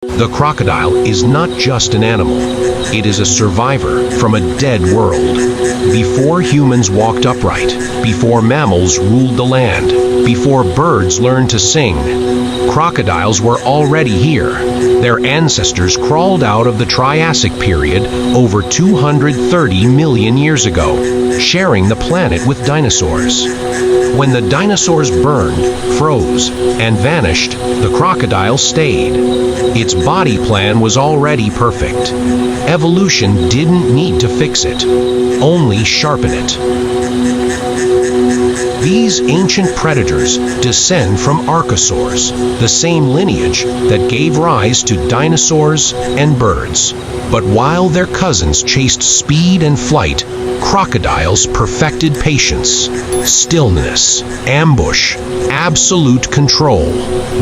The crocodile is not just an animal. It is a survivor from a dead world. Before humans walked upright, before mammals ruled the land, before birds learned to sing, crocodiles were already here. Their ancestors crawled out of the Triassic period over 230 million years ago, sharing the planet with dinosaurs. When the dinosaurs burned, froze, and vanished, the crocodile stayed. Its body plan was already perfect. Evolution didn't need to fix it, only sharpen it. These ancient predators descend from archosaurs, the same lineage that gave rise to dinosaurs and birds. But while their cousins chased speed and flight, crocodiles perfected patience, stillness, ambush, absolute control.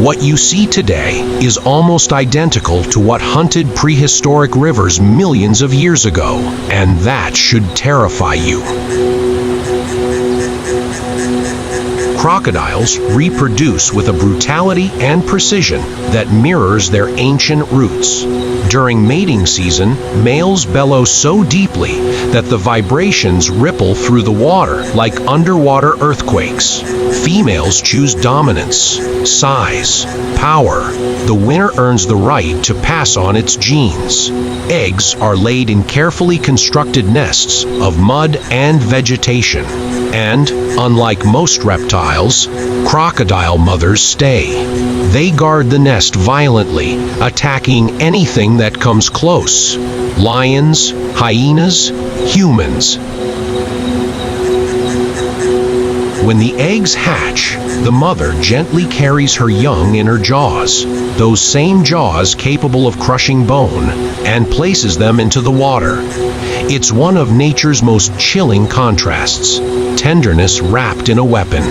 What you see today is almost identical to what hunted prehistoric rivers millions of years ago, and that should terrify you. Crocodiles reproduce with a brutality and precision that mirrors their ancient roots. During mating season, males bellow so deeply that the vibrations ripple through the water like underwater earthquakes. Females choose dominance, size, power. The winner earns the right to pass on its genes. Eggs are laid in carefully constructed nests of mud and vegetation. And, unlike most reptiles, crocodile mothers stay. They guard the nest violently, attacking anything that comes close. Lions, hyenas, humans. When the eggs hatch, the mother gently carries her young in her jaws, those same jaws capable of crushing bone, and places them into the water. It's one of nature's most chilling contrasts, tenderness wrapped in a weapon.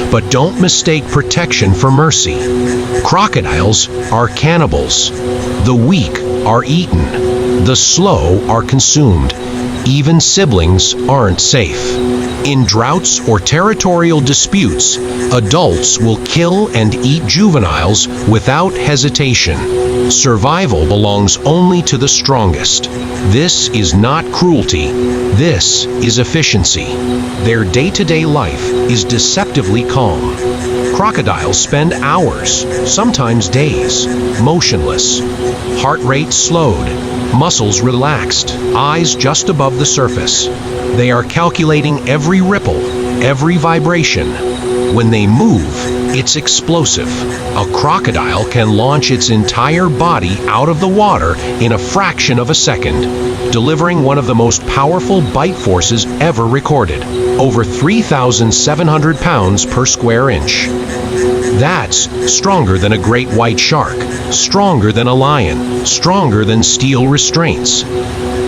But don't mistake protection for mercy. Crocodiles are cannibals. The weak are eaten. The slow are consumed. Even siblings aren't safe. In droughts or territorial disputes, adults will kill and eat juveniles without hesitation. Survival belongs only to the strongest. This is not cruelty. This is efficiency. Their day-to-day life is deceptively calm. Crocodiles spend hours, sometimes days, motionless, heart rate slowed, muscles relaxed, eyes just above the surface. They are calculating every ripple, every vibration. When they move, it's explosive. A crocodile can launch its entire body out of the water in a fraction of a second, delivering one of the most powerful bite forces ever recorded, over 3,700 pounds per square inch. That's stronger than a great white shark, stronger than a lion, stronger than steel restraints.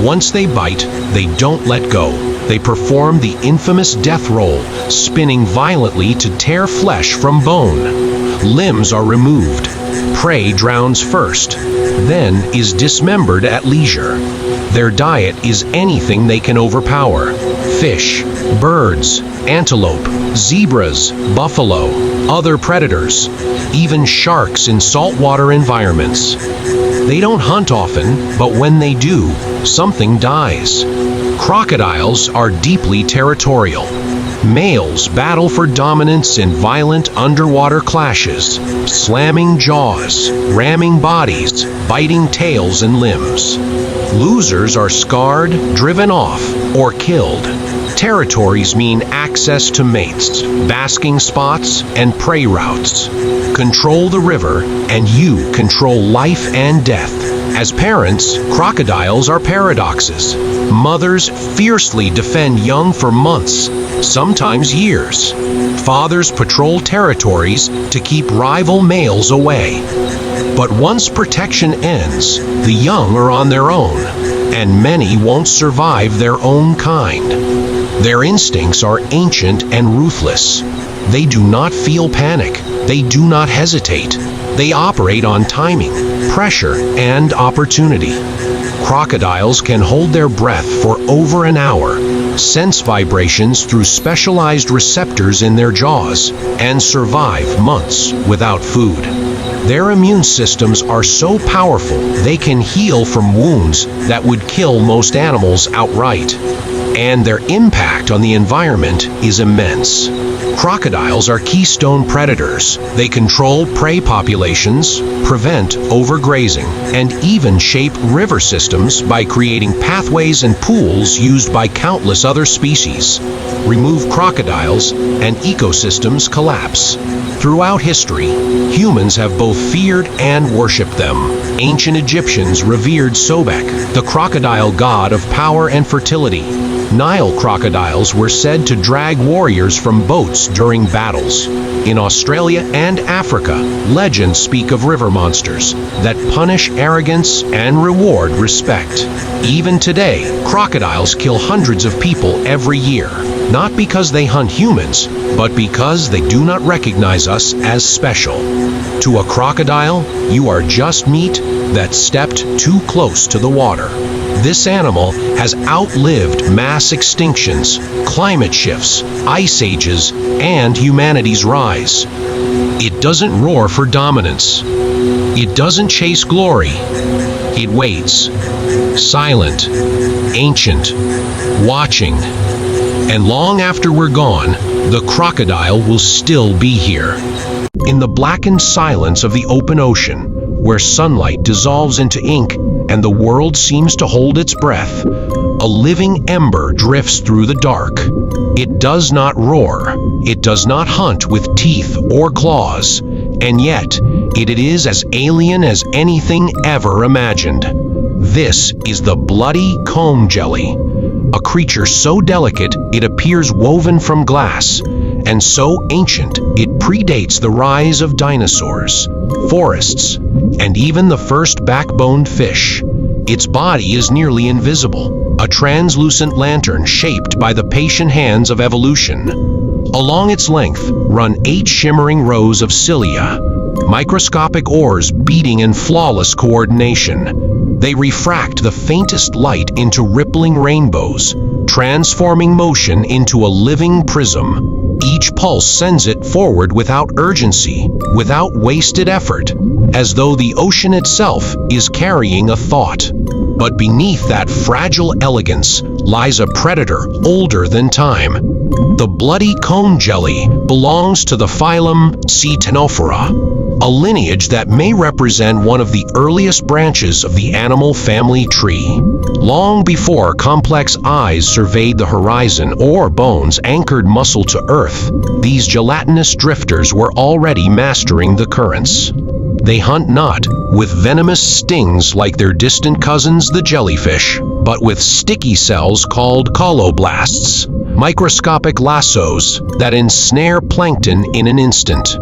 Once they bite, they don't let go. They perform the infamous death roll, spinning violently to tear flesh from bone. Limbs are removed. Prey drowns first, then is dismembered at leisure. Their diet is anything they can overpower: fish, birds, antelope, zebras, buffalo, other predators, even sharks in saltwater environments. They don't hunt often, but when they do, something dies. Crocodiles are deeply territorial. Males battle for dominance in violent underwater clashes, slamming jaws, ramming bodies, biting tails and limbs. Losers are scarred, driven off, or killed. Territories mean access to mates, basking spots, and prey routes. Control the river, and you control life and death. As parents, crocodiles are paradoxes. Mothers fiercely defend young for months, sometimes years. Fathers patrol territories to keep rival males away. But once protection ends, the young are on their own, and many won't survive their own kind. Their instincts are ancient and ruthless. They do not feel panic. They do not hesitate. They operate on timing, pressure, and opportunity. Crocodiles can hold their breath for over an hour, sense vibrations through specialized receptors in their jaws, and survive months without food. Their immune systems are so powerful they can heal from wounds that would kill most animals outright. And their impact on the environment is immense. Crocodiles are keystone predators. They control prey populations, prevent overgrazing, and even shape river systems by creating pathways and pools used by countless other species. Remove crocodiles, and ecosystems collapse. Throughout history, humans have both feared and worshipped them. Ancient Egyptians revered Sobek, the crocodile god of power and fertility. Nile crocodiles were said to drag warriors from boats during battles. In Australia and Africa, legends speak of river monsters that punish arrogance and reward respect. Even today, crocodiles kill hundreds of people every year, not because they hunt humans, but because they do not recognize us as special. To a crocodile, you are just meat that stepped too close to the water. This animal has outlived mass extinctions, climate shifts, ice ages, and humanity's rise. It doesn't roar for dominance. It doesn't chase glory. It waits, silent, ancient, watching. And long after we're gone, the crocodile will still be here. In the blackened silence of the open ocean, where sunlight dissolves into ink and the world seems to hold its breath, a living ember drifts through the dark. It does not roar. It does not hunt with teeth or claws. And yet, it is as alien as anything ever imagined. This is the bloody comb jelly, a creature so delicate it appears woven from glass, and so ancient it predates the rise of dinosaurs, forests, and even the first backboned fish. Its body is nearly invisible, a translucent lantern shaped by the patient hands of evolution. Along its length run 8 shimmering rows of cilia, microscopic oars beating in flawless coordination. They refract the faintest light into rippling rainbows, transforming motion into a living prism. Each pulse sends it forward without urgency, without wasted effort, as though the ocean itself is carrying a thought. But beneath that fragile elegance lies a predator older than time. The bloody comb jelly belongs to the phylum Ctenophora, a lineage that may represent one of the earliest branches of the animal family tree. Long before complex eyes surveyed the horizon or bones anchored muscle to earth, these gelatinous drifters were already mastering the currents. They hunt not with venomous stings like their distant cousins the jellyfish, but with sticky cells called coloblasts, microscopic lassos that ensnare plankton in an instant.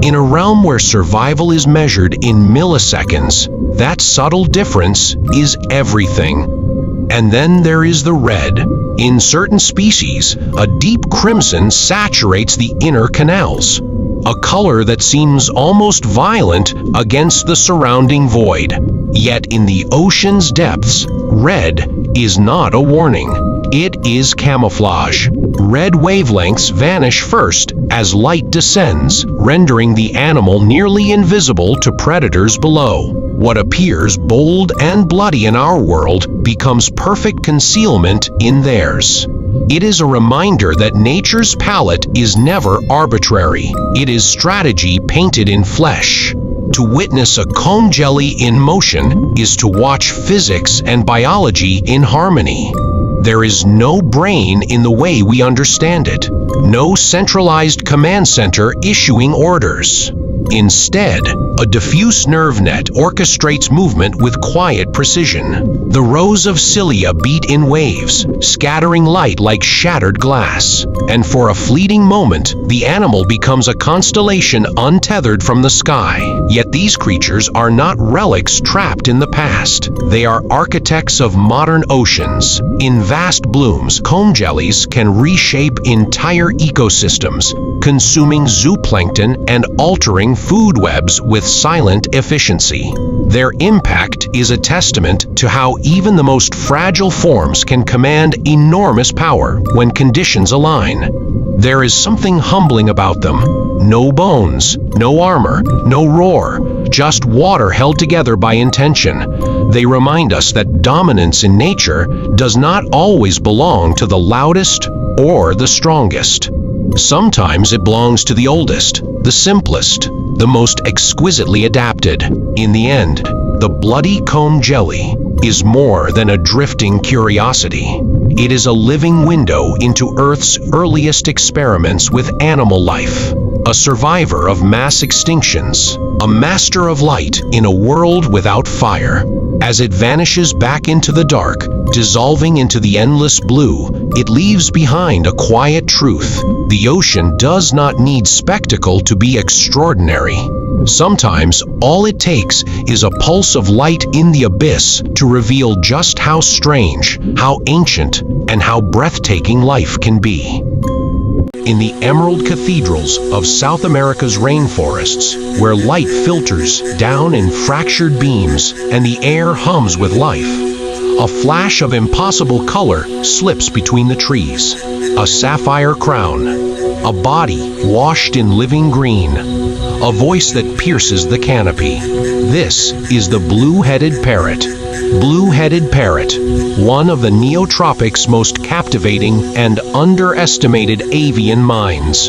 In a realm where survival is measured in milliseconds, that subtle difference is everything. And then there is the red. In certain species, a deep crimson saturates the inner canals, a color that seems almost violent against the surrounding void. Yet in the ocean's depths, red is not a warning. It is camouflage. Red wavelengths vanish first as light descends, rendering the animal nearly invisible to predators below. What appears bold and bloody in our world becomes perfect concealment in theirs. It is a reminder that nature's palette is never arbitrary. It is strategy painted in flesh. To witness a comb jelly in motion is to watch physics and biology in harmony. There is no brain in the way we understand it, no centralized command center issuing orders. Instead, a diffuse nerve net orchestrates movement with quiet precision. The rows of cilia beat in waves, scattering light like shattered glass. And for a fleeting moment, the animal becomes a constellation untethered from the sky. Yet these creatures are not relics trapped in the past. They are architects of modern oceans. In vast blooms, comb jellies can reshape entire ecosystems, consuming zooplankton and altering food webs with silent efficiency. Their impact is a testament to how even the most fragile forms can command enormous power when conditions align. There is something humbling about them. No bones, no armor, no roar, just water held together by intention. They remind us that dominance in nature does not always belong to the loudest or the strongest. Sometimes it belongs to the oldest, the simplest, the most exquisitely adapted. In the end, the bloody comb jelly is more than a drifting curiosity. It is a living window into Earth's earliest experiments with animal life, a survivor of mass extinctions, a master of light in a world without fire. As it vanishes back into the dark, dissolving into the endless blue, it leaves behind a quiet truth. The ocean does not need spectacle to be extraordinary. Sometimes, all it takes is a pulse of light in the abyss to reveal just how strange, how ancient, and how breathtaking life can be. In the emerald cathedrals of South America's rainforests, where light filters down in fractured beams and the air hums with life, a flash of impossible color slips between the trees. A sapphire crown, a body washed in living green, a voice that pierces the canopy. This is the blue-headed parrot. Blue-headed parrot, one of the neotropics' most captivating and underestimated avian minds.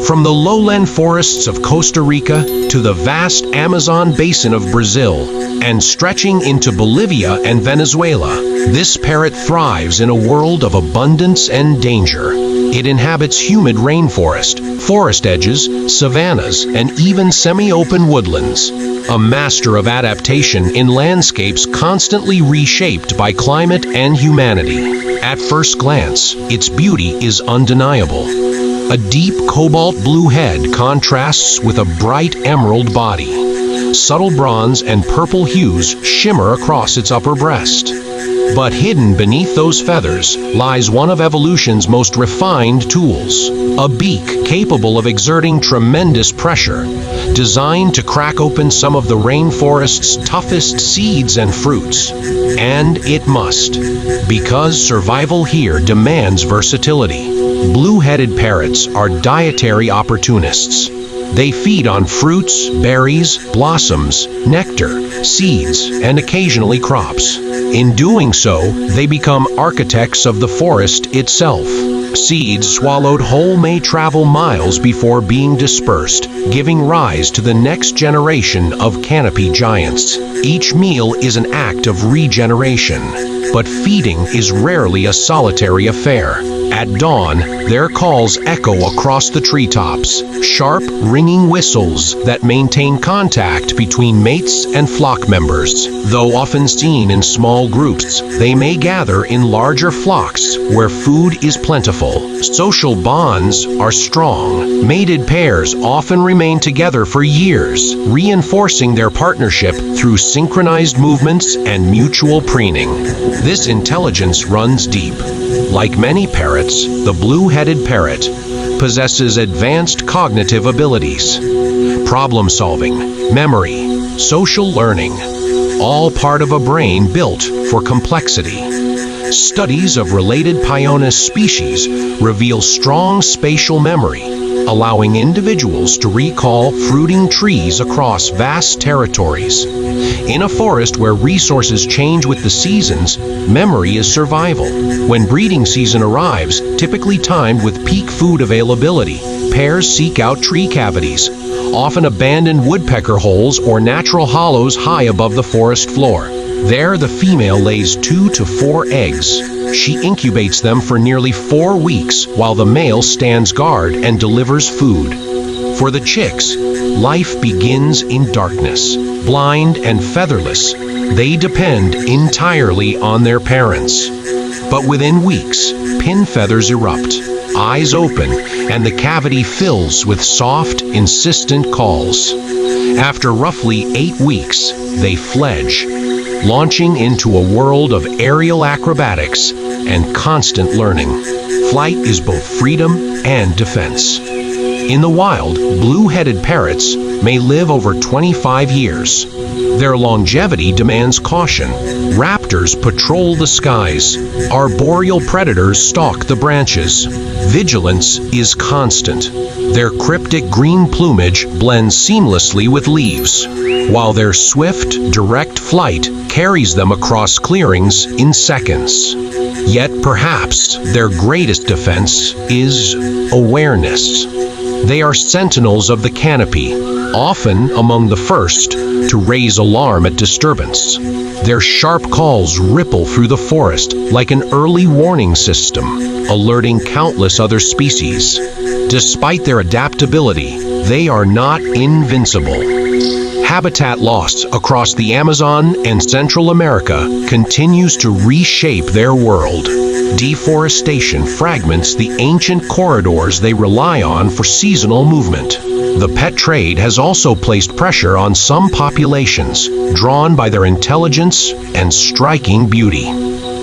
From the lowland forests of Costa Rica to the vast Amazon basin of Brazil and stretching into Bolivia and Venezuela, this parrot thrives in a world of abundance and danger. It inhabits humid rainforest, forest edges, savannas, and even semi-open woodlands. A master of adaptation in landscapes constantly reshaped by climate and humanity. At first glance, its beauty is undeniable. A deep cobalt blue head contrasts with a bright emerald body. Subtle bronze and purple hues shimmer across its upper breast. But hidden beneath those feathers lies one of evolution's most refined tools, a beak capable of exerting tremendous pressure, designed to crack open some of the rainforest's toughest seeds and fruits. And it must, because survival here demands versatility. Blue-headed parrots are dietary opportunists. They feed on fruits, berries, blossoms, nectar, seeds, and occasionally crops. In doing so, they become architects of the forest itself. Seeds swallowed whole may travel miles before being dispersed, giving rise to the next generation of canopy giants. Each meal is an act of regeneration, but feeding is rarely a solitary affair. At dawn, their calls echo across the treetops, sharp, ringing whistles that maintain contact between mates and flock members. Though often seen in small groups, they may gather in larger flocks where food is plentiful. Social bonds are strong. Mated pairs often remain together for years, reinforcing their partnership through synchronized movements and mutual preening. This intelligence runs deep. Like many parrots, the blue-headed parrot possesses advanced cognitive abilities, problem-solving, memory, social learning, all part of a brain built for complexity. Studies of related Pioneus species reveal strong spatial memory, allowing individuals to recall fruiting trees across vast territories. In a forest where resources change with the seasons, memory is survival. When breeding season arrives, typically timed with peak food availability, pairs seek out tree cavities, often abandoned woodpecker holes or natural hollows high above the forest floor. There, the female lays 2 to 4 eggs. She incubates them for nearly 4 weeks while the male stands guard and delivers food. For the chicks, life begins in darkness. Blind and featherless, they depend entirely on their parents. But within weeks, pin feathers erupt, eyes open, and the cavity fills with soft, insistent calls. After roughly 8 weeks, they fledge, launching into a world of aerial acrobatics and constant learning. Flight is both freedom and defense. In the wild, blue-headed parrots may live over 25 years. Their longevity demands caution. Raptors patrol the skies. Arboreal predators stalk the branches. Vigilance is constant. Their cryptic green plumage blends seamlessly with leaves, while their swift, direct flight carries them across clearings in seconds. Yet perhaps their greatest defense is awareness. They are sentinels of the canopy, often among the first to raise alarm at disturbance. Their sharp calls ripple through the forest like an early warning system, alerting countless other species. Despite their adaptability, they are not invincible. Habitat loss across the Amazon and Central America continues to reshape their world. Deforestation fragments the ancient corridors they rely on for seasonal movement. The pet trade has also placed pressure on some populations, drawn by their intelligence and striking beauty.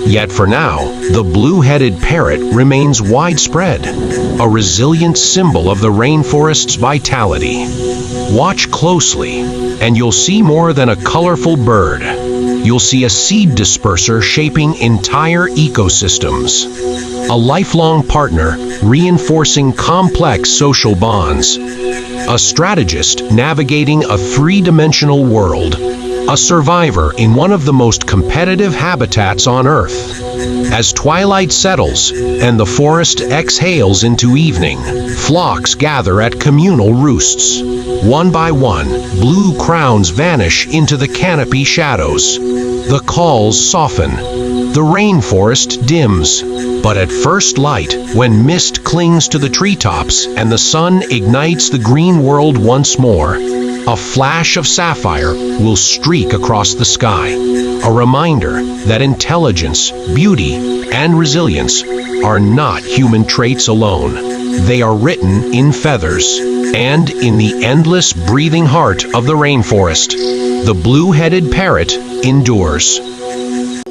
Yet for now, the blue-headed parrot remains widespread, a resilient symbol of the rainforest's vitality. Watch closely, and you'll see more than a colorful bird. You'll see a seed disperser shaping entire ecosystems, a lifelong partner reinforcing complex social bonds, a strategist navigating a three-dimensional world, a survivor in one of the most competitive habitats on Earth. As twilight settles and the forest exhales into evening, flocks gather at communal roosts. One by one, blue crowns vanish into the canopy shadows. The calls soften. The rainforest dims. But at first light, when mist clings to the treetops and the sun ignites the green world once more, a flash of sapphire will streak across the sky, a reminder that intelligence, beauty, and resilience are not human traits alone. They are written in feathers and in the endless breathing heart of the rainforest. The blue-headed parrot endures.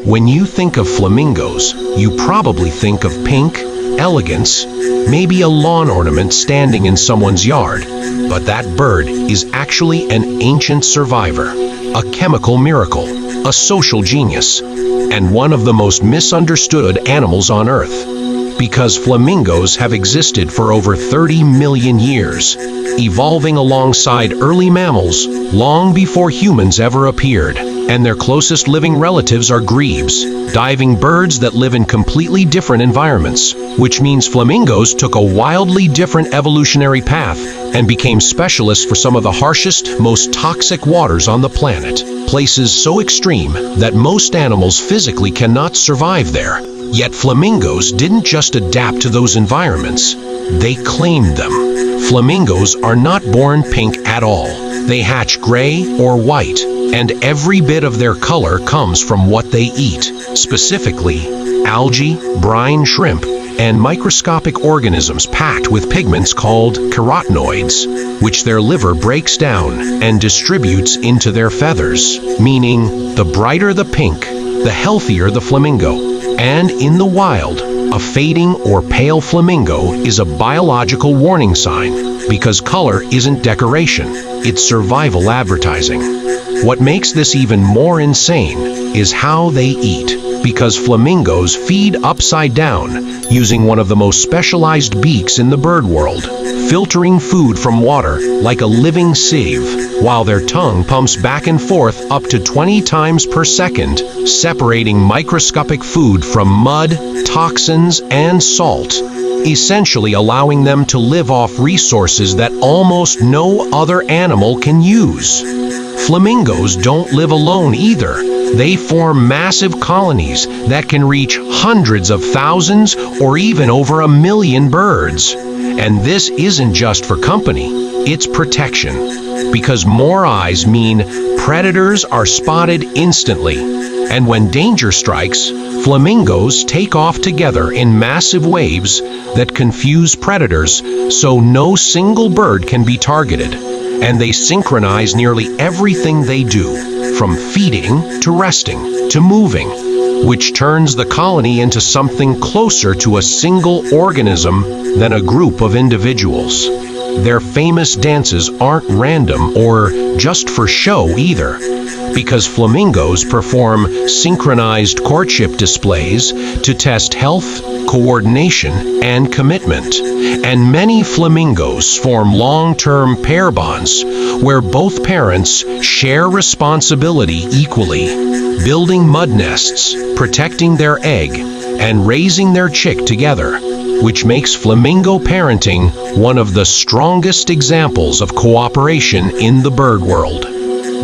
When you think of flamingos, you probably think of pink, elegance, maybe a lawn ornament standing in someone's yard. But that bird is actually an ancient survivor, a chemical miracle, a social genius, and one of the most misunderstood animals on Earth. Because flamingos have existed for over 30 million years, evolving alongside early mammals long before humans ever appeared. And their closest living relatives are grebes, diving birds that live in completely different environments, which means flamingos took a wildly different evolutionary path and became specialists for some of the harshest, most toxic waters on the planet, places so extreme that most animals physically cannot survive there. Yet flamingos didn't just adapt to those environments, they claimed them. Flamingos are not born pink at all. They hatch gray or white, and every bit of their color comes from what they eat, specifically algae, brine shrimp, and microscopic organisms packed with pigments called carotenoids, which their liver breaks down and distributes into their feathers, meaning the brighter the pink, the healthier the flamingo. And in the wild, a fading or pale flamingo is a biological warning sign, because color isn't decoration, it's survival advertising. What makes this even more insane is how they eat, because flamingos feed upside down, using one of the most specialized beaks in the bird world, filtering food from water like a living sieve, while their tongue pumps back and forth up to 20 times per second, separating microscopic food from mud, toxins, and salt, essentially allowing them to live off resources that almost no other animal can use. Flamingos don't live alone either. They form massive colonies that can reach hundreds of thousands or even over 1 million birds. And this isn't just for company, it's protection. Because more eyes mean predators are spotted instantly. And when danger strikes, flamingos take off together in massive waves that confuse predators so no single bird can be targeted. And they synchronize nearly everything they do, from feeding to resting to moving, which turns the colony into something closer to a single organism than a group of individuals. Their famous dances aren't random or just for show either, because flamingos perform synchronized courtship displays to test health, coordination, and commitment. And many flamingos form long-term pair bonds where both parents share responsibility equally, building mud nests, protecting their egg, and raising their chick together, which makes flamingo parenting one of the strongest examples of cooperation in the bird world.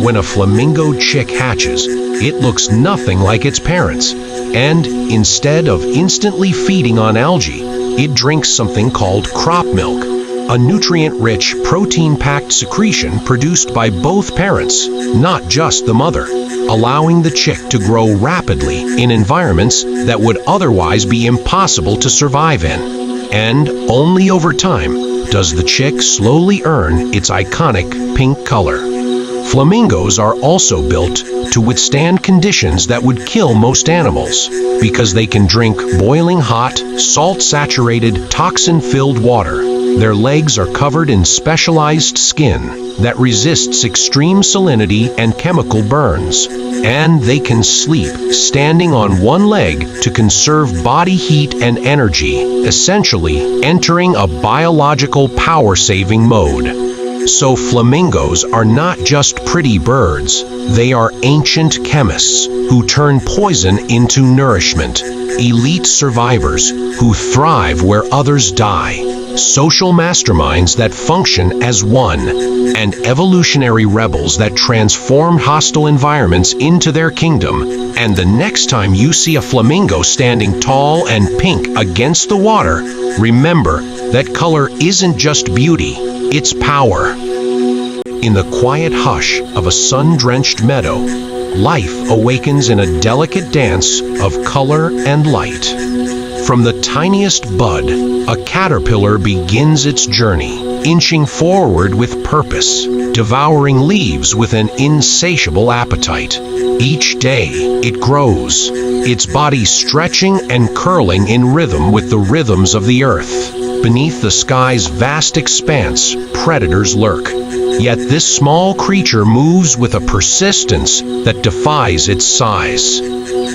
When a flamingo chick hatches, it looks nothing like its parents, and instead of instantly feeding on algae, it drinks something called crop milk, a nutrient-rich, protein-packed secretion produced by both parents, not just the mother, allowing the chick to grow rapidly in environments that would otherwise be impossible to survive in. And only over time does the chick slowly earn its iconic pink color. Flamingos are also built to withstand conditions that would kill most animals, because they can drink boiling hot, salt-saturated, toxin-filled water. Their legs are covered in specialized skin that resists extreme salinity and chemical burns, and they can sleep standing on one leg to conserve body heat and energy, essentially entering a biological power-saving mode. So flamingos are not just pretty birds, they are ancient chemists who turn poison into nourishment, elite survivors who thrive where others die, social masterminds that function as one, and evolutionary rebels that transform hostile environments into their kingdom. And the next time you see a flamingo standing tall and pink against the water, remember that color isn't just beauty, it's power. In the quiet hush of a sun-drenched meadow, life awakens in a delicate dance of color and light. From the tiniest bud, a caterpillar begins its journey, inching forward with purpose, devouring leaves with an insatiable appetite. Each day, it grows, its body stretching and curling in rhythm with the rhythms of the earth. Beneath the sky's vast expanse, predators lurk. Yet this small creature moves with a persistence that defies its size.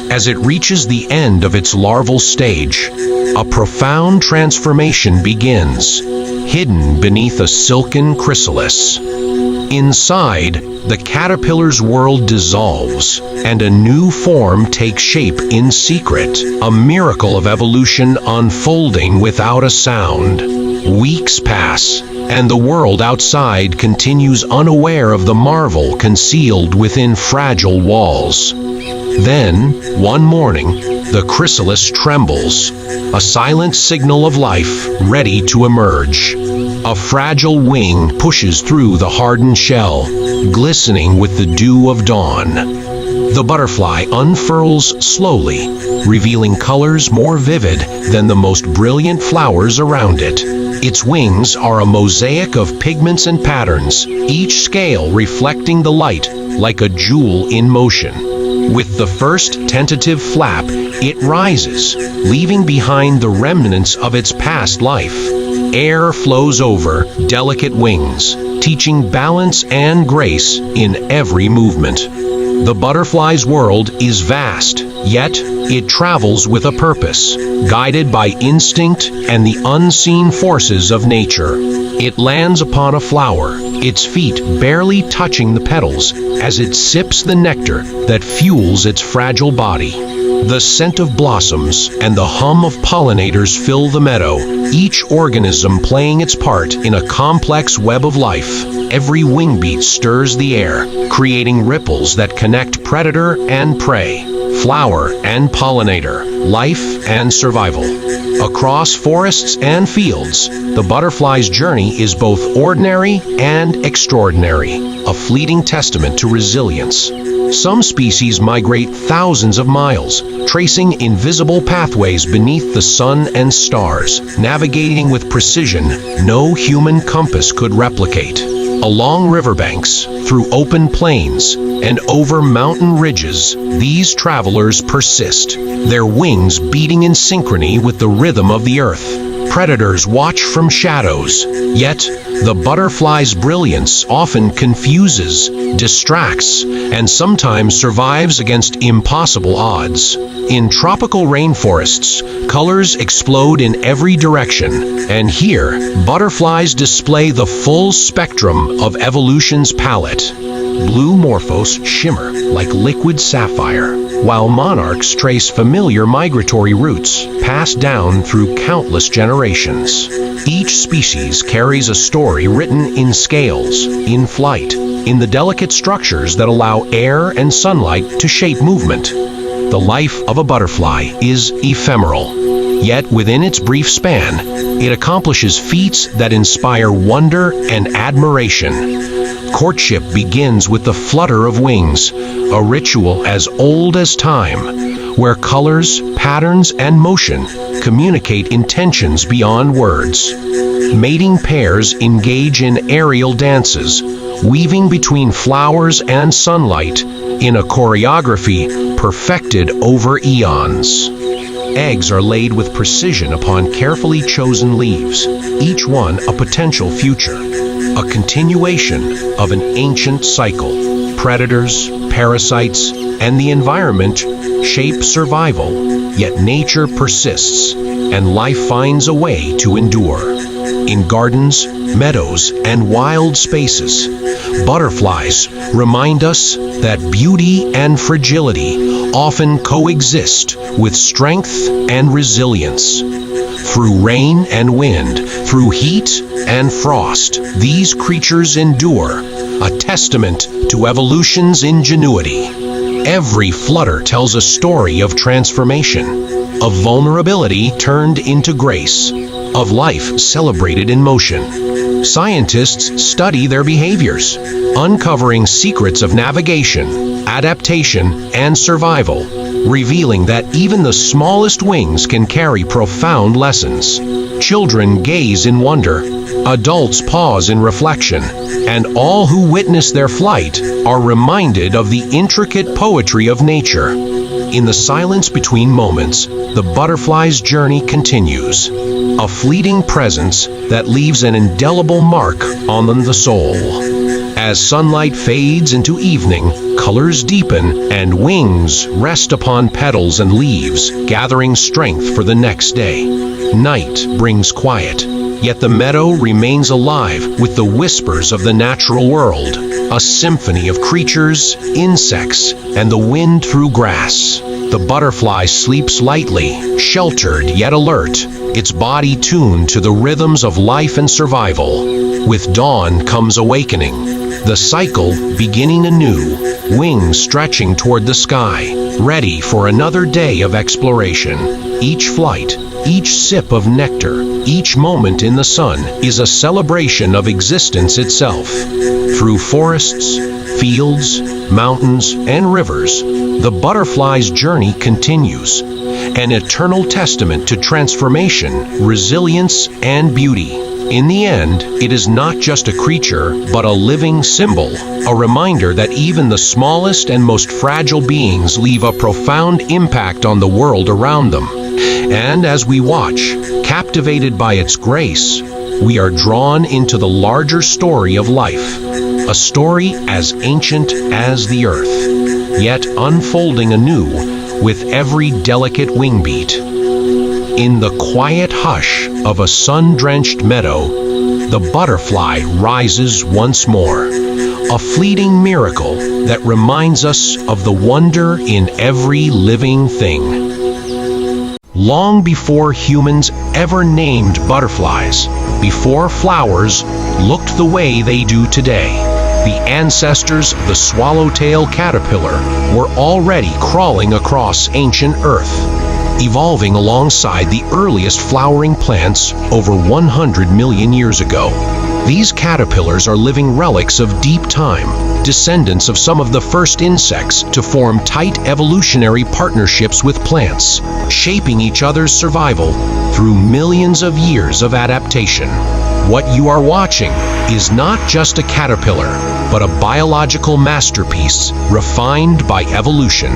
As it reaches the end of its larval stage, a profound transformation begins, hidden beneath a silken chrysalis. Inside, the caterpillar's world dissolves, and a new form takes shape in secret, a miracle of evolution unfolding without a sound. Weeks pass, and the world outside continues unaware of the marvel concealed within fragile walls. Then, one morning, the chrysalis trembles, a silent signal of life ready to emerge. A fragile wing pushes through the hardened shell, glistening with the dew of dawn. The butterfly unfurls slowly, revealing colors more vivid than the most brilliant flowers around it. Its wings are a mosaic of pigments and patterns, each scale reflecting the light like a jewel in motion. With the first tentative flap, it rises, leaving behind the remnants of its past life. Air flows over delicate wings, teaching balance and grace in every movement. The butterfly's world is vast, yet it travels with a purpose, guided by instinct and the unseen forces of nature. It lands upon a flower, its feet barely touching the petals as it sips the nectar that fuels its fragile body. The scent of blossoms and the hum of pollinators fill the meadow, each organism playing its part in a complex web of life. Every wing beat stirs the air, creating ripples that connect predator and prey, flower and pollinator, life and survival. Across forests and fields, the butterfly's journey is both ordinary and extraordinary, a fleeting testament to resilience. Some species migrate thousands of miles, tracing invisible pathways beneath the sun and stars, navigating with precision no human compass could replicate. Along riverbanks, through open plains, and over mountain ridges, these travelers persist, their wings beating in synchrony with the rhythm of the earth. Predators watch from shadows, yet the butterfly's brilliance often confuses, distracts, and sometimes survives against impossible odds. In tropical rainforests, colors explode in every direction, and here, butterflies display the full spectrum of evolution's palette. Blue morphos shimmer like liquid sapphire, while monarchs trace familiar migratory routes passed down through countless generations. Each species carries a story written in scales, in flight, in the delicate structures that allow air and sunlight to shape movement. The life of a butterfly is ephemeral, yet within its brief span, it accomplishes feats that inspire wonder and admiration. Courtship begins with the flutter of wings, a ritual as old as time, where colors, patterns, and motion communicate intentions beyond words. Mating pairs engage in aerial dances, weaving between flowers and sunlight in a choreography perfected over eons. Eggs are laid with precision upon carefully chosen leaves, each one a potential future, a continuation of an ancient cycle. Predators, parasites, and the environment shape survival, yet nature persists, and life finds a way to endure. In gardens, meadows, and wild spaces, butterflies remind us that beauty and fragility often coexist with strength and resilience. Through rain and wind, through heat and frost, these creatures endure, a testament to evolution's ingenuity. Every flutter tells a story of transformation, of vulnerability turned into grace, of life celebrated in motion. Scientists study their behaviors, uncovering secrets of navigation, adaptation, and survival, revealing that even the smallest wings can carry profound lessons. Children gaze in wonder, adults pause in reflection, and all who witness their flight are reminded of the intricate poetry of nature. In the silence between moments, the butterfly's journey continues, a fleeting presence that leaves an indelible mark on the soul. As sunlight fades into evening, colors deepen, and wings rest upon petals and leaves, gathering strength for the next day. Night brings quiet, yet the meadow remains alive with the whispers of the natural world, a symphony of creatures, insects, and the wind through grass. The butterfly sleeps lightly, sheltered yet alert, its body tuned to the rhythms of life and survival. With dawn comes awakening, the cycle beginning anew, wings stretching toward the sky, ready for another day of exploration. Each flight, each sip of nectar, each moment in the sun is a celebration of existence itself. Through forests, fields, mountains, and rivers, the butterfly's journey continues, an eternal testament to transformation, resilience, and beauty. In the end, it is not just a creature, but a living symbol, a reminder that even the smallest and most fragile beings leave a profound impact on the world around them. And as we watch, captivated by its grace, we are drawn into the larger story of life, a story as ancient as the earth, yet unfolding anew with every delicate wing beat. In the quiet hush of a sun-drenched meadow, the butterfly rises once more, a fleeting miracle that reminds us of the wonder in every living thing. Long before humans ever named butterflies, before flowers looked the way they do today, the ancestors of the swallowtail caterpillar were already crawling across ancient Earth, evolving alongside the earliest flowering plants over 100 million years ago. These caterpillars are living relics of deep time, descendants of some of the first insects to form tight evolutionary partnerships with plants, shaping each other's survival through millions of years of adaptation. What you are watching is not just a caterpillar, but a biological masterpiece refined by evolution,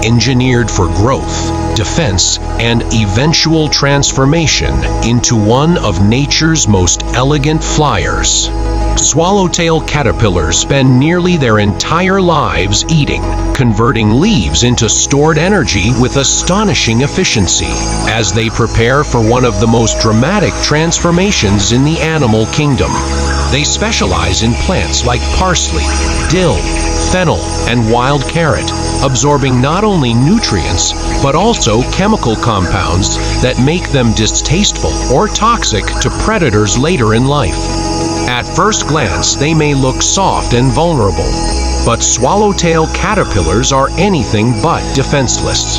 engineered for growth, defense, and eventual transformation into one of nature's most elegant flyers. Swallowtail caterpillars spend nearly their entire lives eating, converting leaves into stored energy with astonishing efficiency, as they prepare for one of the most dramatic transformations in the animal kingdom. They specialize in plants like parsley, dill, fennel, and wild carrot, absorbing not only nutrients, but also chemical compounds that make them distasteful or toxic to predators later in life. At first glance, they may look soft and vulnerable, but swallowtail caterpillars are anything but defenseless.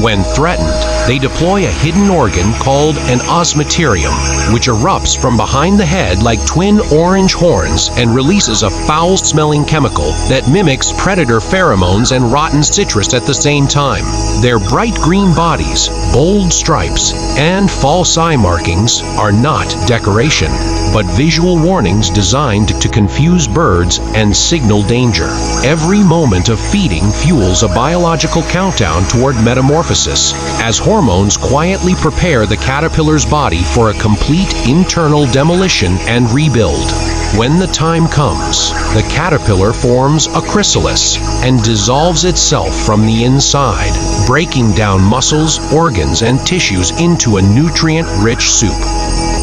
When threatened, they deploy a hidden organ called an osmeterium, which erupts from behind the head like twin orange horns and releases a foul-smelling chemical that mimics predator pheromones and rotten citrus at the same time. Their bright green bodies, bold stripes, and false eye markings are not decoration, but visual warnings designed to confuse birds and signal danger. Every moment of feeding fuels a biological countdown toward metamorphosis, as hormones quietly prepare the caterpillar's body for a complete internal demolition and rebuild. When the time comes, the caterpillar forms a chrysalis and dissolves itself from the inside, breaking down muscles, organs, and tissues into a nutrient-rich soup.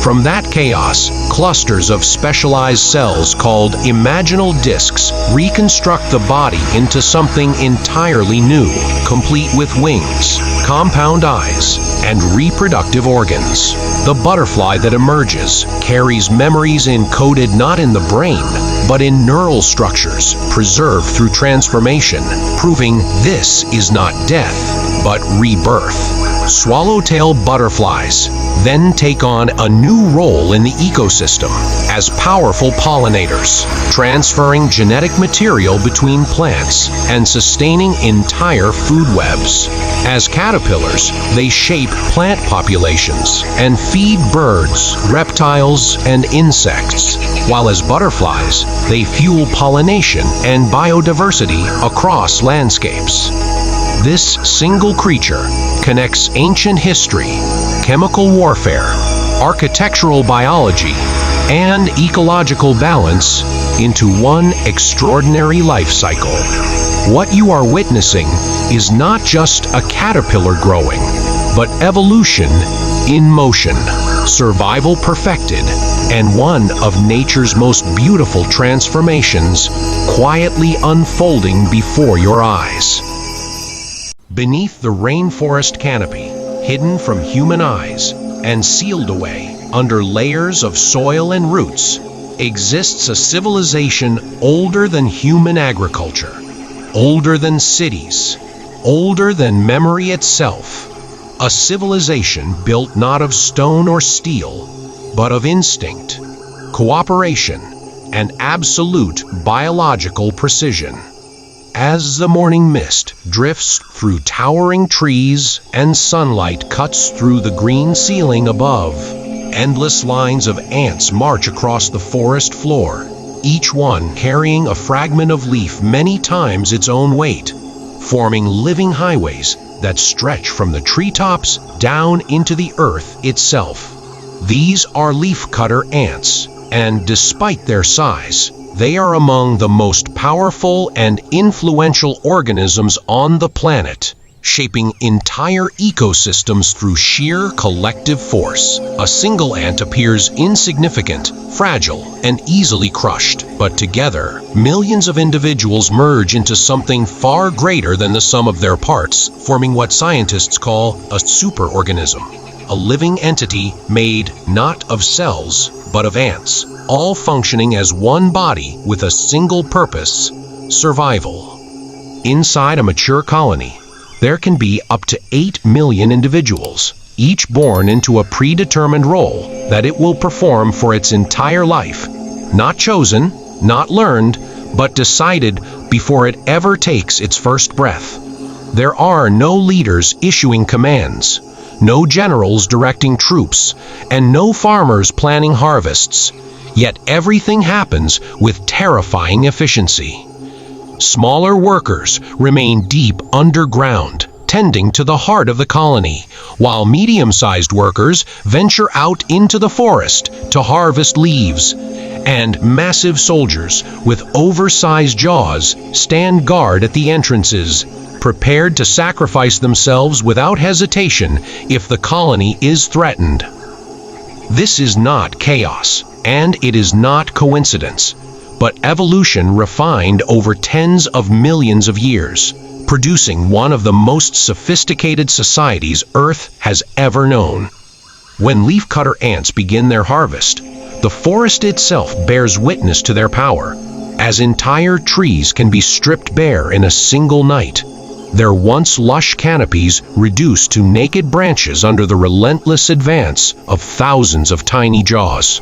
From that chaos, clusters of specialized cells called imaginal discs reconstruct the body into something entirely new, complete with wings, compound eyes, and reproductive organs. The butterfly that emerges carries memories encoded not in the brain, but in neural structures preserved through transformation, proving this is not death, but rebirth. Swallowtail butterflies then take on a new role in the ecosystem as powerful pollinators, transferring genetic material between plants and sustaining entire food webs. As caterpillars, they shape plant populations and feed birds, reptiles, and insects, while as butterflies, they fuel pollination and biodiversity across landscapes. This single creature connects ancient history, chemical warfare, architectural biology, and ecological balance into one extraordinary life cycle. What you are witnessing is not just a caterpillar growing, but evolution in motion, survival perfected, and one of nature's most beautiful transformations quietly unfolding before your eyes. Beneath the rainforest canopy, hidden from human eyes and sealed away under layers of soil and roots, exists a civilization older than human agriculture, older than cities, older than memory itself. A civilization built not of stone or steel, but of instinct, cooperation, and absolute biological precision. As the morning mist drifts through towering trees and sunlight cuts through the green ceiling above, endless lines of ants march across the forest floor, each one carrying a fragment of leaf many times its own weight, forming living highways that stretch from the treetops down into the earth itself. These are leafcutter ants, and despite their size, they are among the most powerful and influential organisms on the planet, shaping entire ecosystems through sheer collective force. A single ant appears insignificant, fragile, and easily crushed, but together, millions of individuals merge into something far greater than the sum of their parts, forming what scientists call a superorganism, a living entity made not of cells, but of ants, all functioning as one body with a single purpose: survival. Inside a mature colony, there can be up to 8 million individuals, each born into a predetermined role that it will perform for its entire life. Not chosen, not learned, but decided before it ever takes its first breath. There are no leaders issuing commands, no generals directing troops, and no farmers planning harvests. Yet everything happens with terrifying efficiency. Smaller workers remain deep underground, tending to the heart of the colony, while medium-sized workers venture out into the forest to harvest leaves. And massive soldiers with oversized jaws stand guard at the entrances, prepared to sacrifice themselves without hesitation if the colony is threatened. This is not chaos, and it is not coincidence, but evolution refined over tens of millions of years, producing one of the most sophisticated societies Earth has ever known. When leafcutter ants begin their harvest, the forest itself bears witness to their power, as entire trees can be stripped bare in a single night, their once lush canopies reduced to naked branches under the relentless advance of thousands of tiny jaws.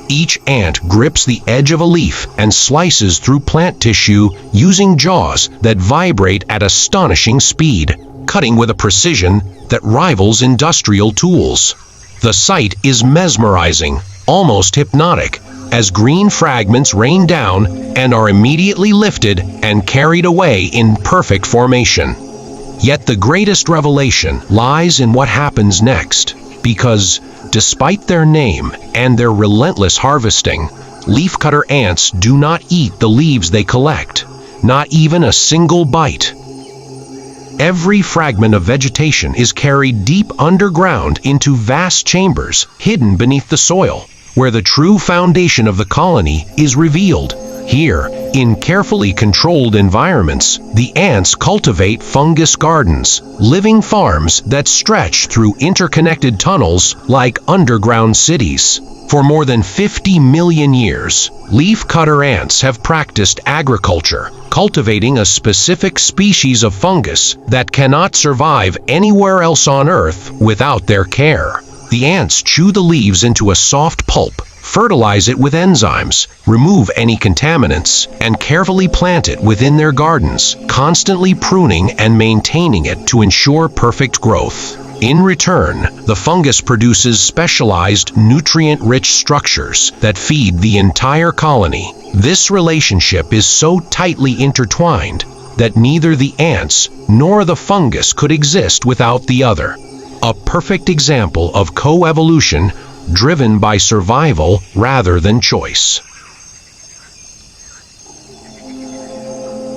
Each ant grips the edge of a leaf and slices through plant tissue using jaws that vibrate at astonishing speed, cutting with a precision that rivals industrial tools. The sight is mesmerizing, almost hypnotic, as green fragments rain down and are immediately lifted and carried away in perfect formation. Yet the greatest revelation lies in what happens next, because despite their name and their relentless harvesting, leafcutter ants do not eat the leaves they collect, not even a single bite. Every fragment of vegetation is carried deep underground into vast chambers hidden beneath the soil, where the true foundation of the colony is revealed. Here, in carefully controlled environments, the ants cultivate fungus gardens, living farms that stretch through interconnected tunnels like underground cities. For more than 50 million years, leafcutter ants have practiced agriculture, cultivating a specific species of fungus that cannot survive anywhere else on Earth without their care. The ants chew the leaves into a soft pulp, fertilize it with enzymes, remove any contaminants, and carefully plant it within their gardens, constantly pruning and maintaining it to ensure perfect growth. In return, the fungus produces specialized, nutrient-rich structures that feed the entire colony. This relationship is so tightly intertwined that neither the ants nor the fungus could exist without the other. A perfect example of coevolution driven by survival rather than choice.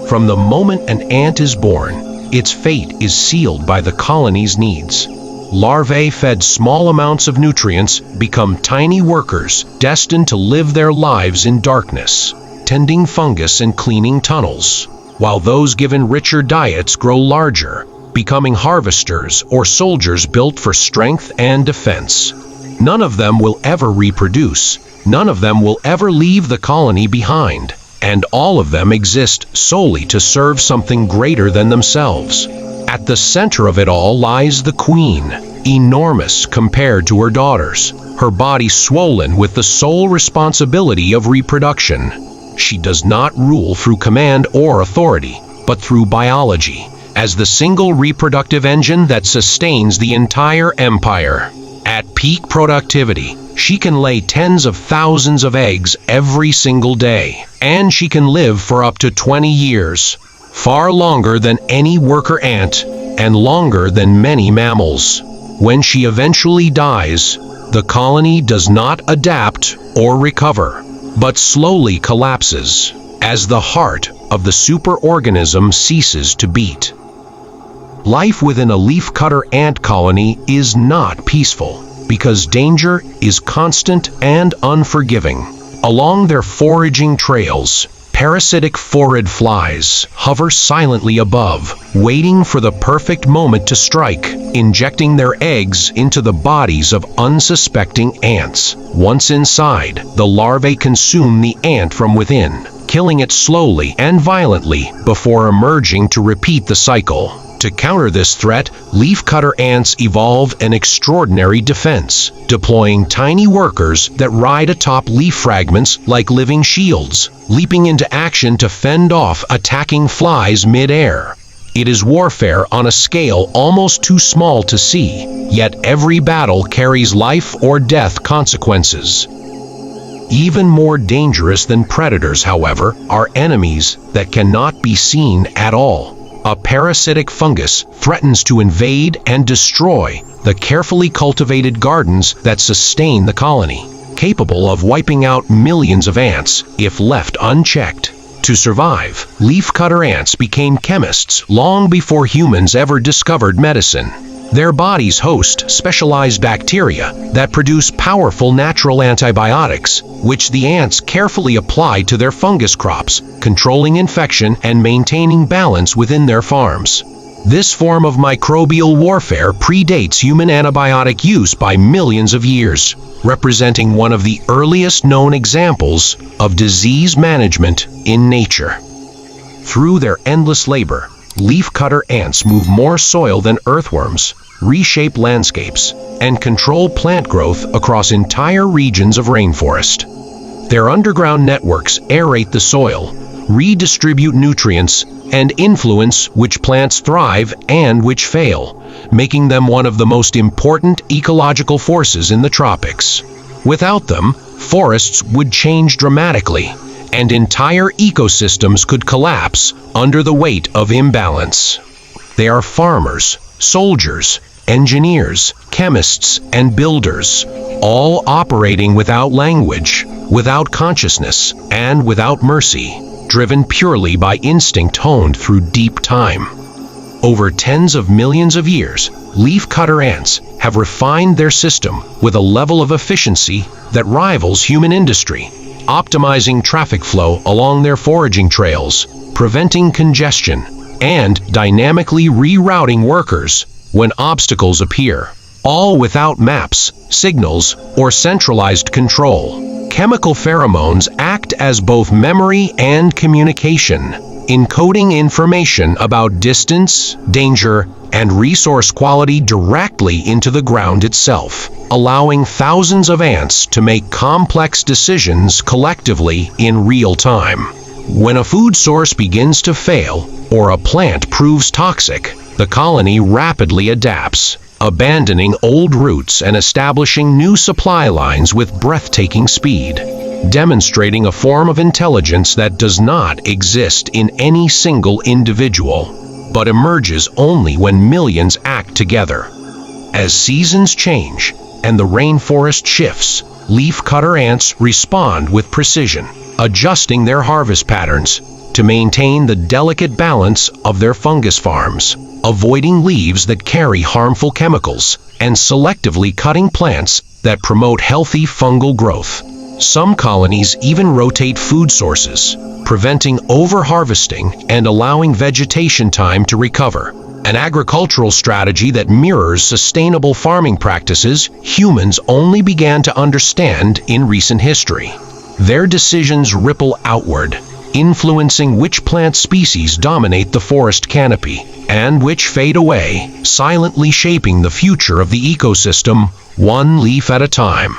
From the moment an ant is born, its fate is sealed by the colony's needs. Larvae fed small amounts of nutrients become tiny workers destined to live their lives in darkness, tending fungus and cleaning tunnels, while those given richer diets grow larger, becoming harvesters or soldiers built for strength and defense. None of them will ever reproduce, none of them will ever leave the colony behind, and all of them exist solely to serve something greater than themselves. At the center of it all lies the queen, enormous compared to her daughters, her body swollen with the sole responsibility of reproduction. She does not rule through command or authority, but through biology, as the single reproductive engine that sustains the entire empire. At peak productivity, she can lay tens of thousands of eggs every single day, and she can live for up to 20 years, far longer than any worker ant, and longer than many mammals. When she eventually dies, the colony does not adapt or recover, but slowly collapses, as the heart of the superorganism ceases to beat. Life within a leafcutter ant colony is not peaceful, because danger is constant and unforgiving. Along their foraging trails, parasitic phorid flies hover silently above, waiting for the perfect moment to strike, injecting their eggs into the bodies of unsuspecting ants. Once inside, the larvae consume the ant from within, killing it slowly and violently before emerging to repeat the cycle. To counter this threat, leafcutter ants evolved an extraordinary defense, deploying tiny workers that ride atop leaf fragments like living shields, leaping into action to fend off attacking flies mid-air. It is warfare on a scale almost too small to see, yet every battle carries life or death consequences. Even more dangerous than predators, however, are enemies that cannot be seen at all. A parasitic fungus threatens to invade and destroy the carefully cultivated gardens that sustain the colony, capable of wiping out millions of ants if left unchecked. To survive, leafcutter ants became chemists long before humans ever discovered medicine. Their bodies host specialized bacteria that produce powerful natural antibiotics, which the ants carefully apply to their fungus crops, controlling infection and maintaining balance within their farms. This form of microbial warfare predates human antibiotic use by millions of years, representing one of the earliest known examples of disease management in nature. Through their endless labor, leafcutter ants move more soil than earthworms, reshape landscapes, and control plant growth across entire regions of rainforest. Their underground networks aerate the soil, redistribute nutrients, and influence which plants thrive and which fail, making them one of the most important ecological forces in the tropics. Without them, forests would change dramatically, and entire ecosystems could collapse under the weight of imbalance. They are farmers, soldiers, engineers, chemists, and builders, all operating without language, without consciousness, and without mercy, driven purely by instinct honed through deep time. Over tens of millions of years, leafcutter ants have refined their system with a level of efficiency that rivals human industry, optimizing traffic flow along their foraging trails, preventing congestion, and dynamically rerouting workers when obstacles appear, all without maps, signals, or centralized control. Chemical pheromones act as both memory and communication, encoding information about distance, danger, and resource quality directly into the ground itself, allowing thousands of ants to make complex decisions collectively in real time. When a food source begins to fail or a plant proves toxic, the colony rapidly adapts, abandoning old routes and establishing new supply lines with breathtaking speed, demonstrating a form of intelligence that does not exist in any single individual, but emerges only when millions act together. As seasons change and the rainforest shifts, leafcutter ants respond with precision, adjusting their harvest patterns to maintain the delicate balance of their fungus farms, avoiding leaves that carry harmful chemicals, and selectively cutting plants that promote healthy fungal growth. Some colonies even rotate food sources, preventing overharvesting and allowing vegetation time to recover, an agricultural strategy that mirrors sustainable farming practices humans only began to understand in recent history. Their decisions ripple outward, influencing which plant species dominate the forest canopy and which fade away, silently shaping the future of the ecosystem one leaf at a time.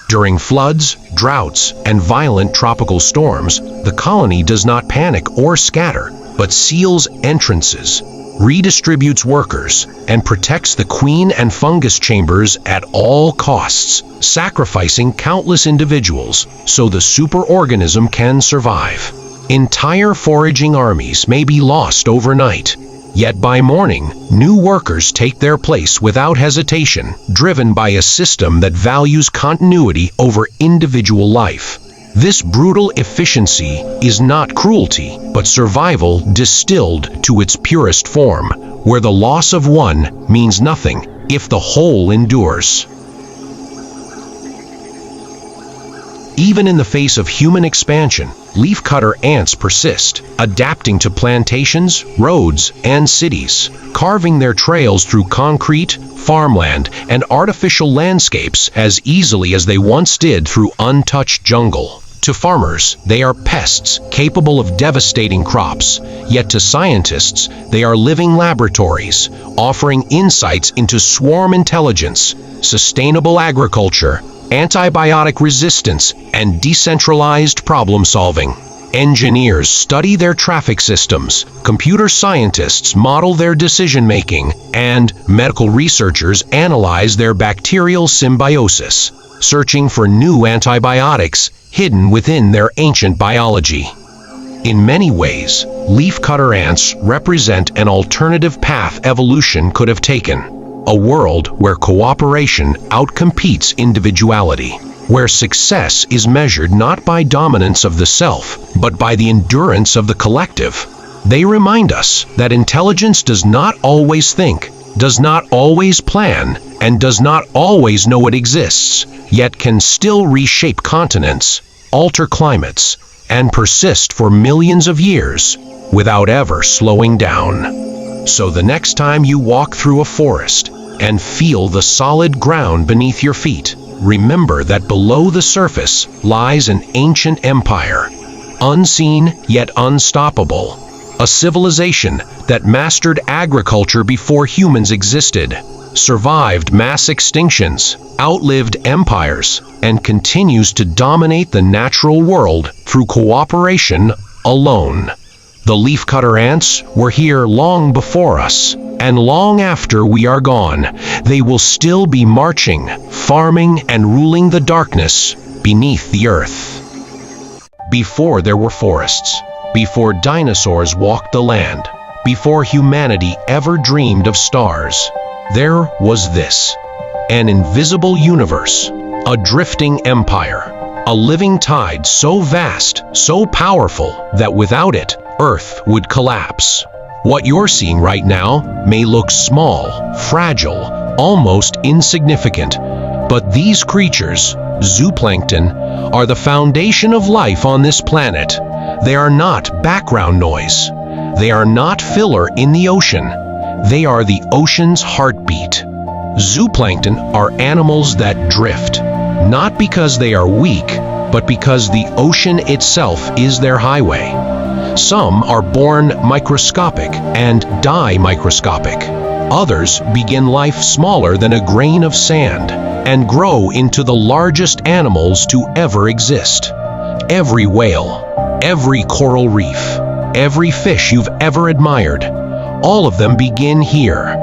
During floods, droughts, and violent tropical storms, the colony does not panic or scatter, but seals entrances, redistributes workers, and protects the queen and fungus chambers at all costs, sacrificing countless individuals so the superorganism can survive. Entire foraging armies may be lost overnight, yet by morning, new workers take their place without hesitation, driven by a system that values continuity over individual life. This brutal efficiency is not cruelty, but survival distilled to its purest form, where the loss of one means nothing if the whole endures. Even in the face of human expansion, leafcutter ants persist, adapting to plantations, roads, and cities, carving their trails through concrete, farmland, and artificial landscapes as easily as they once did through untouched jungle. To farmers, they are pests capable of devastating crops, yet to scientists, they are living laboratories, offering insights into swarm intelligence, sustainable agriculture, antibiotic resistance, and decentralized problem solving. Engineers study their traffic systems, computer scientists model their decision-making, and medical researchers analyze their bacterial symbiosis, searching for new antibiotics hidden within their ancient biology. In many ways, leafcutter ants represent an alternative path evolution could have taken, a world where cooperation outcompetes individuality, where success is measured not by dominance of the self, but by the endurance of the collective. They remind us that intelligence does not always think, does not always plan, and does not always know it exists, yet can still reshape continents, alter climates, and persist for millions of years without ever slowing down. So the next time you walk through a forest and feel the solid ground beneath your feet, remember that below the surface lies an ancient empire, unseen yet unstoppable, a civilization that mastered agriculture before humans existed, survived mass extinctions, outlived empires, and continues to dominate the natural world through cooperation alone. The leafcutter ants were here long before us, and long after we are gone, they will still be marching, farming, and ruling the darkness beneath the earth. Before there were forests, before dinosaurs walked the land, before humanity ever dreamed of stars, there was this, an invisible universe, a drifting empire, a living tide so vast, so powerful, that without it, Earth would collapse. What you're seeing right now may look small, fragile, almost insignificant, but these creatures, zooplankton, are the foundation of life on this planet. They are not background noise. They are not filler in the ocean. They are the ocean's heartbeat. Zooplankton are animals that drift, not because they are weak, but because the ocean itself is their highway. Some are born microscopic and die microscopic. Others begin life smaller than a grain of sand and grow into the largest animals to ever exist. Every whale, every coral reef, every fish you've ever admired, all of them begin here.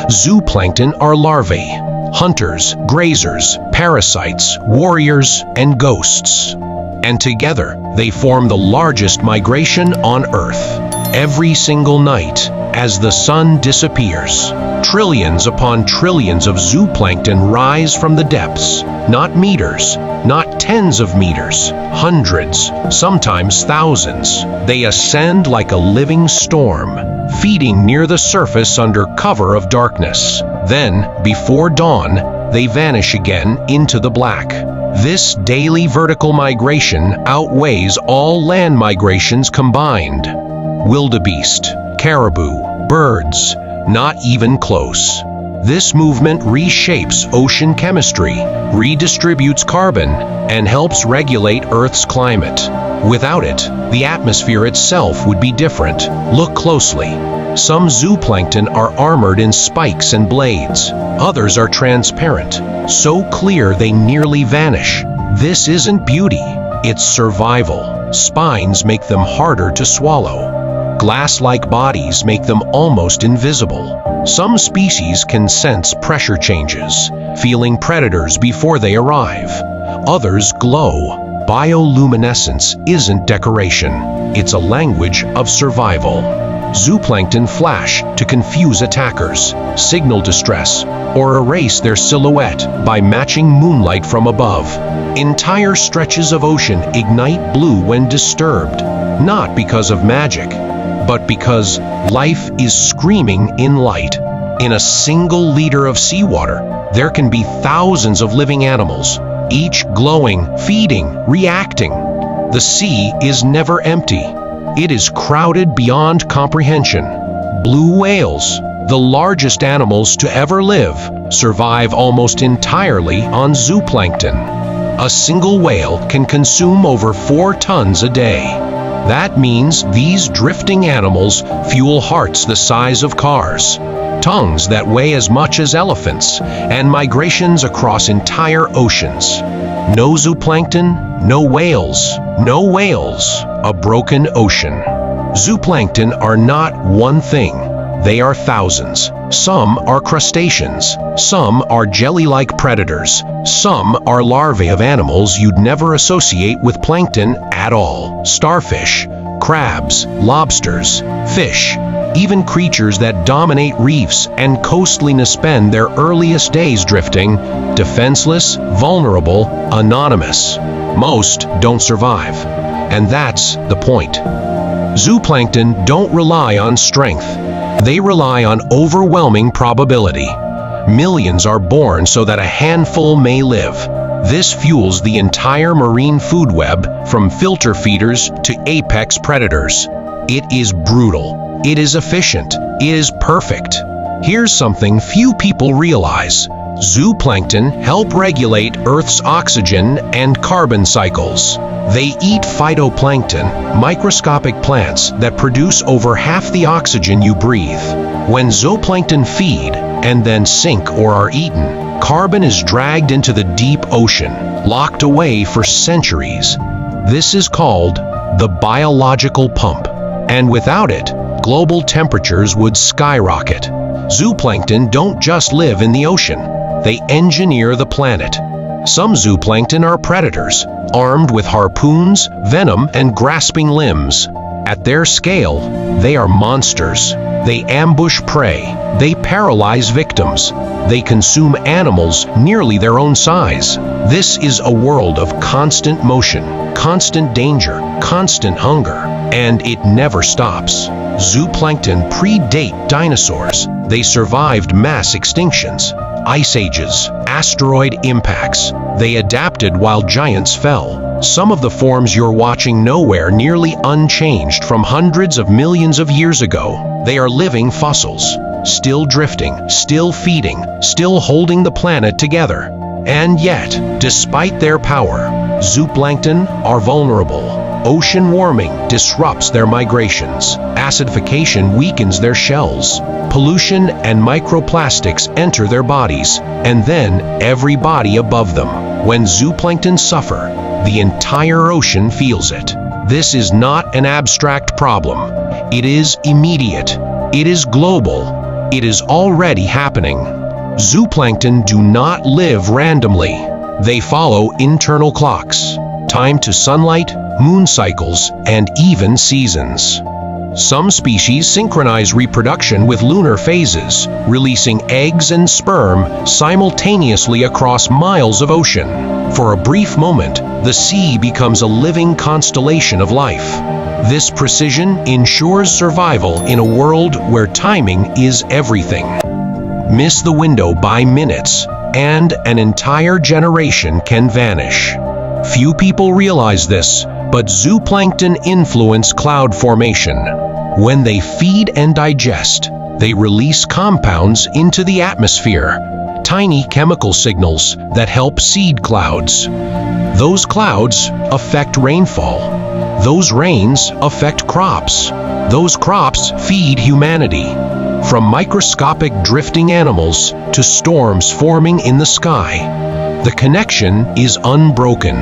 Zooplankton are larvae, hunters, grazers, parasites, warriors, and ghosts. And together, they form the largest migration on Earth. Every single night, as the sun disappears, trillions upon trillions of zooplankton rise from the depths, not meters, not tens of meters, hundreds, sometimes thousands. They ascend like a living storm, feeding near the surface under cover of darkness. Then, before dawn, they vanish again into the black. This daily vertical migration outweighs all land migrations combined. Wildebeest, caribou, birds, not even close. This movement reshapes ocean chemistry, redistributes carbon, and helps regulate Earth's climate. Without it, the atmosphere itself would be different. Look closely. Some zooplankton are armored in spikes and blades. Others are transparent, so clear they nearly vanish. This isn't beauty, it's survival. Spines make them harder to swallow. Glass-like bodies make them almost invisible. Some species can sense pressure changes, feeling predators before they arrive. Others glow. Bioluminescence isn't decoration, it's a language of survival. Zooplankton flash to confuse attackers, signal distress, or erase their silhouette by matching moonlight from above. Entire stretches of ocean ignite blue when disturbed, not because of magic, but because life is screaming in light. In a single liter of seawater, there can be thousands of living animals, each glowing, feeding, reacting. The sea is never empty. It is crowded beyond comprehension. Blue whales, the largest animals to ever live, survive almost entirely on zooplankton. A single whale can consume over 4 tons a day. That means these drifting animals fuel hearts the size of cars, tongues that weigh as much as elephants, and migrations across entire oceans. No zooplankton, no whales, no whales, a broken ocean. Zooplankton are not one thing. They are thousands. Some are crustaceans. Some are jelly-like predators. Some are larvae of animals you'd never associate with plankton at all. Starfish, crabs, lobsters, fish, even creatures that dominate reefs and coastline spend their earliest days drifting, defenseless, vulnerable, anonymous. Most don't survive. And that's the point. Zooplankton don't rely on strength. They rely on overwhelming probability. Millions are born so that a handful may live. This fuels the entire marine food web, from filter feeders to apex predators. It is brutal. It is efficient. It is perfect. Here's something few people realize. Zooplankton help regulate Earth's oxygen and carbon cycles. They eat phytoplankton, microscopic plants that produce over half the oxygen you breathe. When zooplankton feed and then sink or are eaten, carbon is dragged into the deep ocean, locked away for centuries. This is called the biological pump. And without it, global temperatures would skyrocket. Zooplankton don't just live in the ocean. They engineer the planet. Some zooplankton are predators, armed with harpoons, venom, and grasping limbs. At their scale, they are monsters. They ambush prey. They paralyze victims. They consume animals nearly their own size. This is a world of constant motion, constant danger, constant hunger, and it never stops. Zooplankton predate dinosaurs. They survived mass extinctions, ice ages, asteroid impacts. They adapted while giants fell. Some of the forms you're watching nowhere nearly unchanged from hundreds of millions of years ago. They are living fossils, still drifting, still feeding, still holding the planet together. And yet, despite their power, zooplankton are vulnerable. Ocean warming disrupts their migrations. Acidification weakens their shells. Pollution and microplastics enter their bodies, and then every body above them. When zooplankton suffer, the entire ocean feels it. This is not an abstract problem. It is immediate. It is global. It is already happening. Zooplankton do not live randomly. They follow internal clocks, time to sunlight, moon cycles, and even seasons. Some species synchronize reproduction with lunar phases, releasing eggs and sperm simultaneously across miles of ocean. For a brief moment, the sea becomes a living constellation of life. This precision ensures survival in a world where timing is everything. Miss the window by minutes, and an entire generation can vanish. Few people realize this, but zooplankton influence cloud formation. When they feed and digest, they release compounds into the atmosphere, tiny chemical signals that help seed clouds. Those clouds affect rainfall. Those rains affect crops. Those crops feed humanity. From microscopic drifting animals to storms forming in the sky, the connection is unbroken.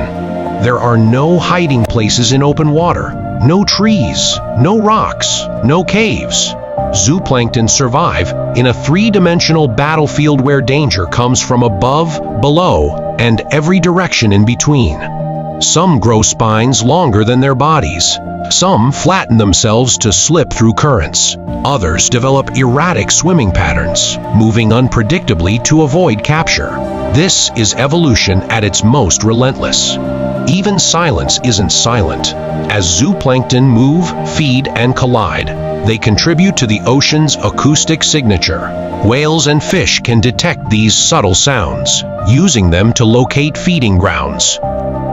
There are no hiding places in open water, no trees, no rocks, no caves. Zooplankton survive in a three-dimensional battlefield where danger comes from above, below, and every direction in between. Some grow spines longer than their bodies. Some flatten themselves to slip through currents. Others develop erratic swimming patterns, moving unpredictably to avoid capture. This is evolution at its most relentless. Even silence isn't silent. As zooplankton move, feed, and collide, they contribute to the ocean's acoustic signature. Whales and fish can detect these subtle sounds, using them to locate feeding grounds.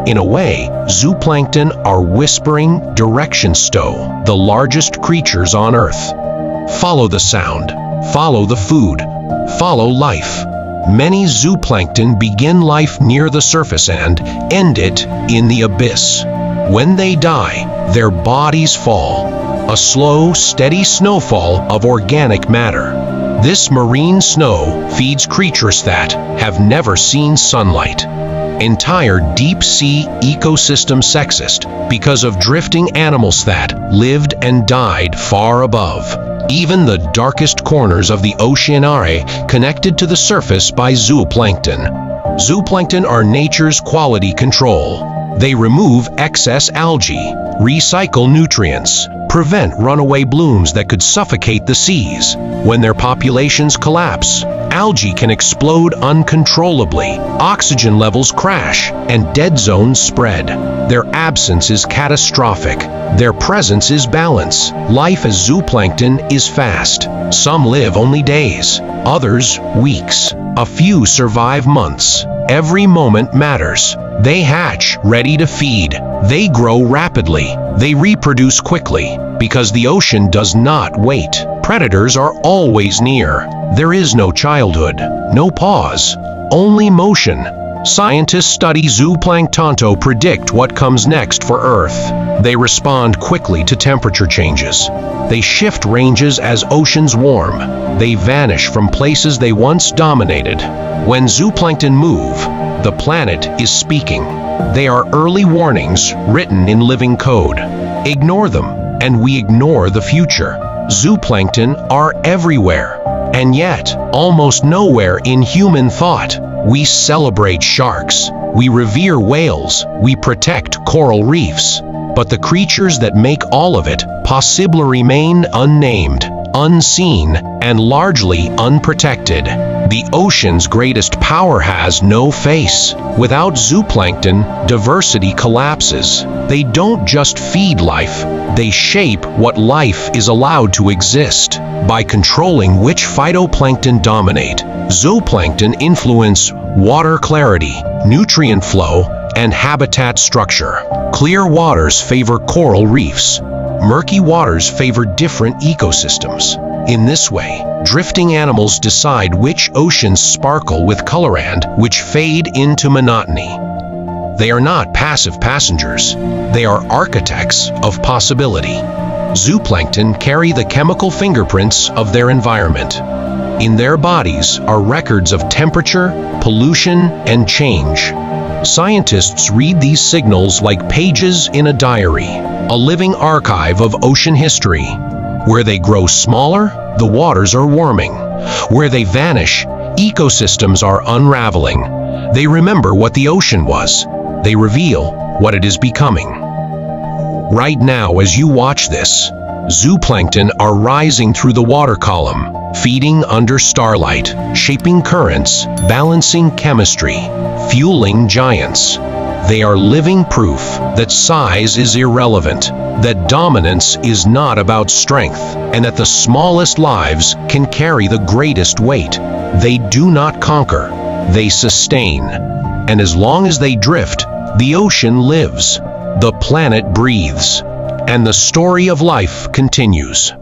In a way, zooplankton are whispering direction stow, the largest creatures on Earth. Follow the sound, follow the food, follow life. Many zooplankton begin life near the surface and end it in the abyss. When they die, their bodies fall, a slow, steady snowfall of organic matter. This marine snow feeds creatures that have never seen sunlight. Entire deep-sea ecosystem sexist because of drifting animals that lived and died far above. Even the darkest corners of the ocean are connected to the surface by zooplankton. Zooplankton are nature's quality control. They remove excess algae, recycle nutrients, prevent runaway blooms that could suffocate the seas. When their populations collapse, algae can explode uncontrollably, oxygen levels crash, and dead zones spread. Their absence is catastrophic. Their presence is balance. Life as zooplankton is fast. Some live only days, others weeks. A few survive months. Every moment matters. They hatch, ready to feed. They grow rapidly. They reproduce quickly, because the ocean does not wait. Predators are always near. There is no childhood, no pause, only motion. Scientists study zooplankton to predict what comes next for Earth. They respond quickly to temperature changes. They shift ranges as oceans warm. They vanish from places they once dominated. When zooplankton move, the planet is speaking. They are early warnings written in living code. Ignore them, and we ignore the future. Zooplankton are everywhere, and yet almost nowhere in human thought. We celebrate sharks, we revere whales, we protect coral reefs. But the creatures that make all of it possible remain unnamed, unseen, and largely unprotected. The ocean's greatest power has no face. Without zooplankton, diversity collapses. They don't just feed life, they shape what life is allowed to exist. By controlling which phytoplankton dominate, zooplankton influence water clarity, nutrient flow, and habitat structure. Clear waters favor coral reefs. Murky waters favor different ecosystems. In this way, drifting animals decide which oceans sparkle with color and which fade into monotony. They are not passive passengers. They are architects of possibility. Zooplankton carry the chemical fingerprints of their environment. In their bodies are records of temperature, pollution, and change. Scientists read these signals like pages in a diary, a living archive of ocean history. Where they grow smaller, the waters are warming. Where they vanish, ecosystems are unraveling. They remember what the ocean was. They reveal what it is becoming. Right now, as you watch this, zooplankton are rising through the water column, feeding under starlight, shaping currents, balancing chemistry, fueling giants. They are living proof that size is irrelevant, that dominance is not about strength, and that the smallest lives can carry the greatest weight. They do not conquer, they sustain. And as long as they drift, the ocean lives, the planet breathes, and the story of life continues.